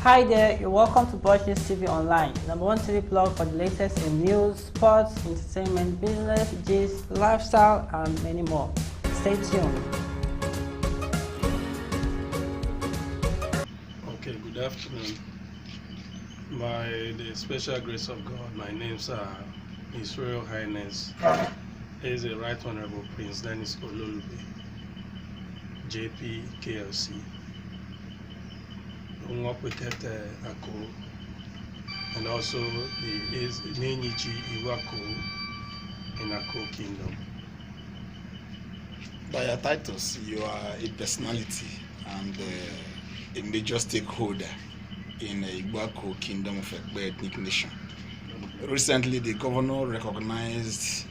Hi there, you're welcome to Bush News TV Online, number one TV blog for the latest in news, sports, entertainment, business, gist, lifestyle, and many more. Stay tuned. Okay, good afternoon. By the special grace of God, my name's His Royal Highness is the Right Honorable Prince Dennis Ololube, JP KLC. Nwapwekete Ako, and also the Nenyichi Iwako in Ako Kingdom. By your titles, you are a personality and a major stakeholder in the Iwako Kingdom of Ekpe ethnic nation. Recently, the governor recognized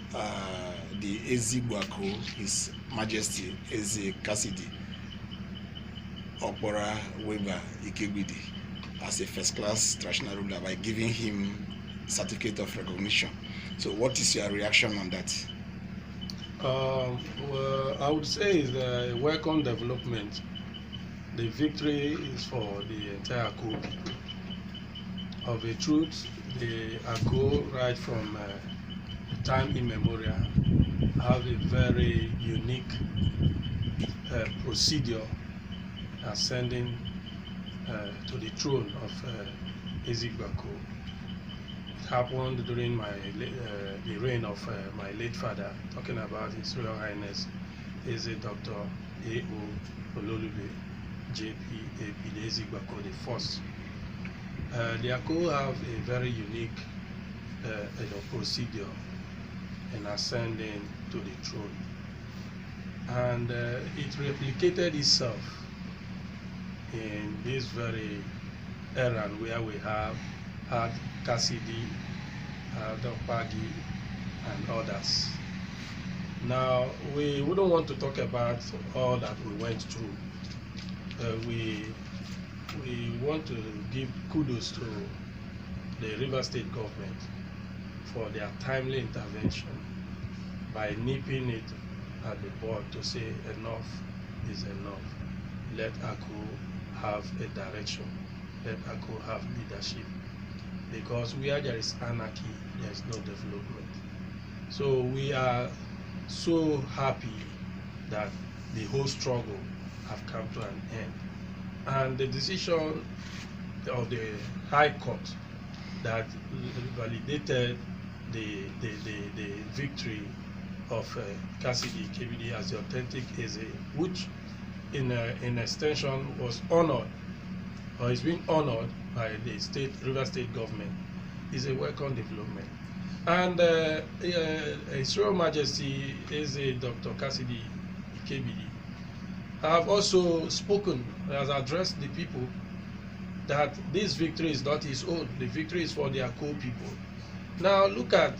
the Ezi Iwako, His Majesty Eze Cassidy Okpora Weber Ikebidi, as a first-class traditional ruler by giving him certificate of recognition. So what is your reaction on that? Well, I would say it's a welcome development. The victory is for the entire Ako people. Of a truth, the Ako, right from time immemorial, have a very unique procedure ascending to the throne of Ezi Iwako. It happened during the reign of my late father, talking about His Royal Highness Eze Dr. A.O. Ololube, JP A.P. Ezi Iwako the First. The Ako have a very unique procedure in ascending to the throne, and it replicated itself in this very era where we have had Cassidy, Dokpagi, and others. Now, we wouldn't want to talk about all that we went through. We want to give kudos to the River State government for their timely intervention by nipping it at the bud to say enough is enough. Let Ako have a direction. Let Ako have leadership. Because where there is anarchy, there is no development. So we are so happy that the whole struggle have come to an end. And the decision of the High Court that validated the victory of Cassidy Ikebidi as the authentic Eze, which in extension was honored, or is being honored by the River State government, is a welcome development. And His Royal Majesty Eze Dr. Cassidy Ikebidi have also spoken, has addressed the people that this victory is not his own. The victory is for the Ako people. Now look at,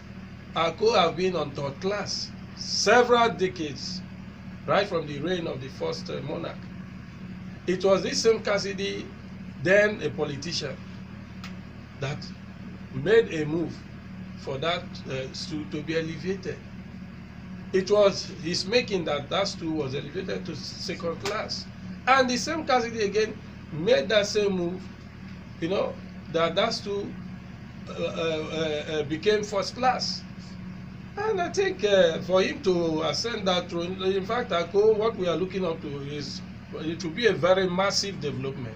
Ako have been on third class several decades, right from the reign of the first monarch. It was this same Cassidy, then a politician, that made a move for that stool to be elevated. It was his making that stool was elevated to second class. And the same Cassidy again made that same move, that stool became first class. And I think for him to ascend that throne, in fact, Ako, what we are looking up to is it will be a very massive development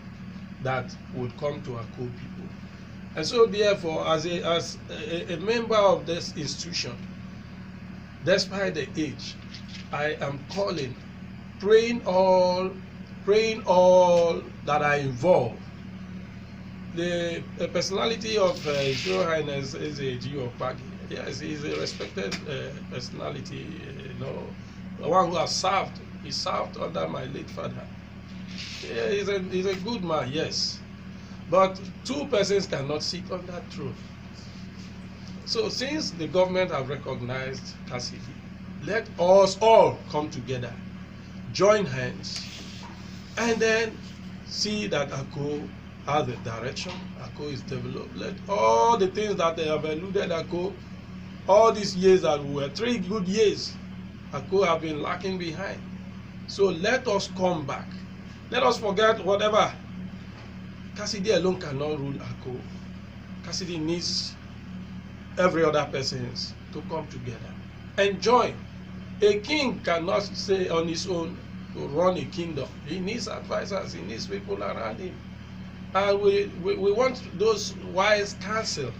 that would come to Ako people. And so therefore, as a member of this institution, despite the age, I am calling, praying all that are involved. The personality of His Royal Highness is a Okpagi. Yes, he's a respected personality, one who has served. He served under my late father. Yeah, he's a good man, yes. But two persons cannot sit on that throne. So since the government have recognized Cassidy, let us all come together, join hands, and then see that Ako has a direction, Ako is developed. Let all the things that they have eluded Ako, all these years that were 3 good years, Ako have been lacking behind. So let us come back. Let us forget whatever Cassidy alone cannot rule Ako. Cassidy needs every other persons to come together and join. A king cannot stay on his own to run a kingdom. He needs advisors, he needs people around him. And we want those wise counsel.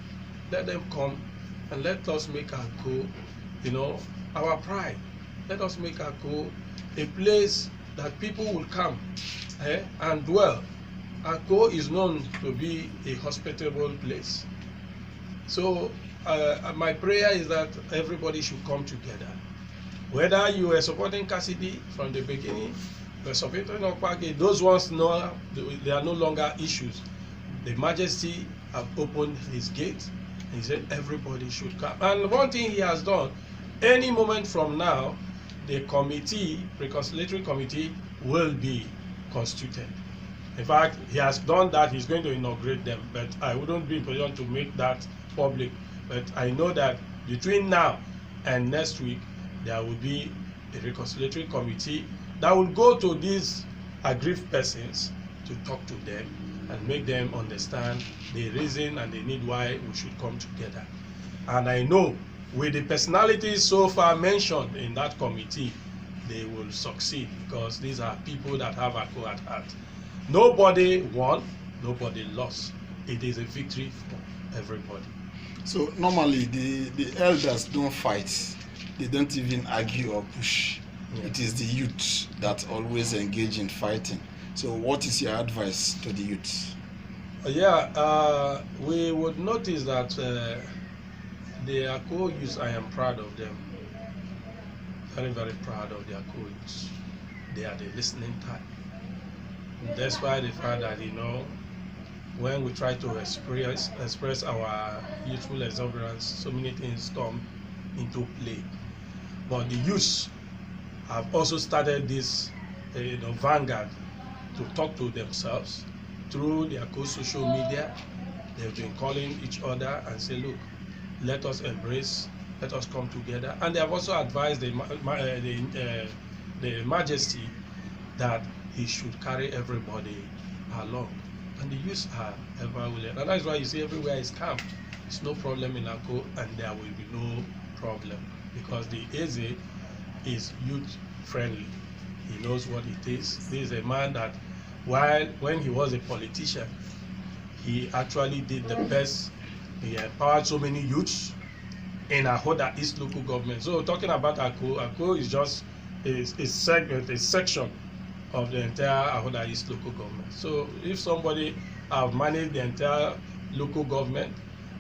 Let them come and let us make Ako, our pride. Let us make Ako a place that people will come and dwell. Ako is known to be a hospitable place. So my prayer is that everybody should come together. Whether you were supporting Cassidy from the beginning, you were supporting Okpake, those ones know they are no longer issues. The Majesty have opened his gate and he said everybody should come. And one thing he has done, any moment from now, the reconciliatory committee will be constituted. In fact, he has done that. He's going to inaugurate them, but I wouldn't be in position to make that public. But I know that between now and next week, there will be a reconciliatory committee that will go to these aggrieved persons to talk to them and make them understand the reason and the need why we should come together. And I know with the personalities so far mentioned in that committee, they will succeed because these are people that have Ako at heart. Nobody won, nobody lost. It is a victory for everybody. So normally the elders don't fight. They don't even argue or push. Yeah. It is the youth that always engage in fighting. So what is your advice to the youth? We would notice that the Ako youth, I am proud of them. Very, very proud of the Ako youth. They are the listening type. Despite the fact that, when we try to express our youthful exuberance, so many things come into play. But the youth have also started this vanguard to talk to themselves through their social media. They've been calling each other and say, look, let us embrace, let us come together. And they have also advised the Majesty that he should carry everybody along. And the youths are ever willing. And that's why you see everywhere is calm. It's no problem in Ako, and there will be no problem. Because the Eze is youth friendly. He knows what it is. He is a man that when he was a politician, he actually did the best. He empowered so many youths in Ahoda East local government. So talking about Ako is just a segment, a section of the entire Ahoda East local government. So if somebody have managed the entire local government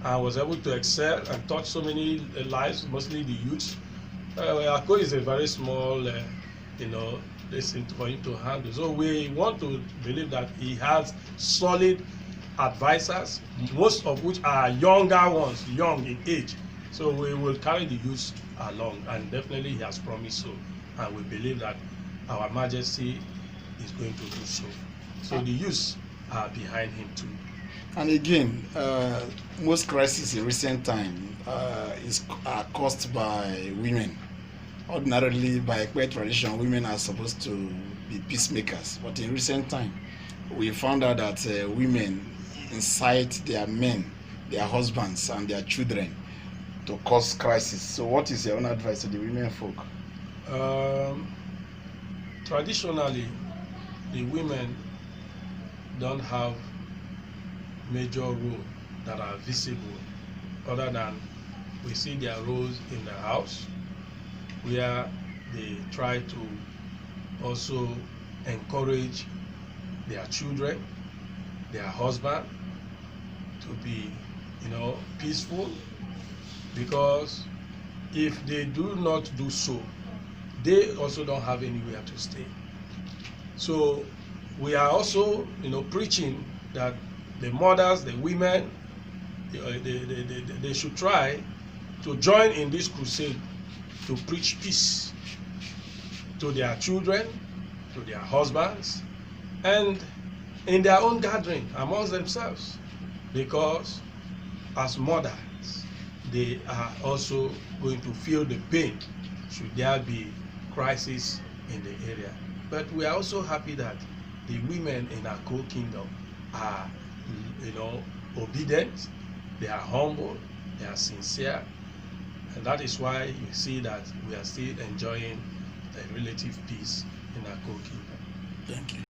and was able to excel and touch so many lives, mostly the youths, Ako is a very small, thing for him to handle. So we want to believe that he has solid advisors, most of which are younger ones, young in age. So we will carry the youths along, and definitely he has promised so. And we believe that our Majesty is going to do so. So the youths are behind him too. And again, most crises in recent time are caused by women. Ordinarily, by Ekpe tradition, women are supposed to be peacemakers. But in recent time, we found out that women incite their men, their husbands, and their children to cause crisis. So what is your own advice to the women folk? Traditionally, the women don't have major roles that are visible, other than we see their roles in the house, where they try to also encourage their children, their husband to be, peaceful, because if they do not do so, they also don't have anywhere to stay. So we are also, preaching that the mothers, the women, they should try to join in this crusade to preach peace to their children, to their husbands, and in their own gathering amongst themselves. Because as mothers, they are also going to feel the pain should there be crisis in the area. But we are also happy that the women in Ako Kingdom are obedient, they are humble, they are sincere, and that is why you see that we are still enjoying the relative peace in Akko Kingdom. Thank you.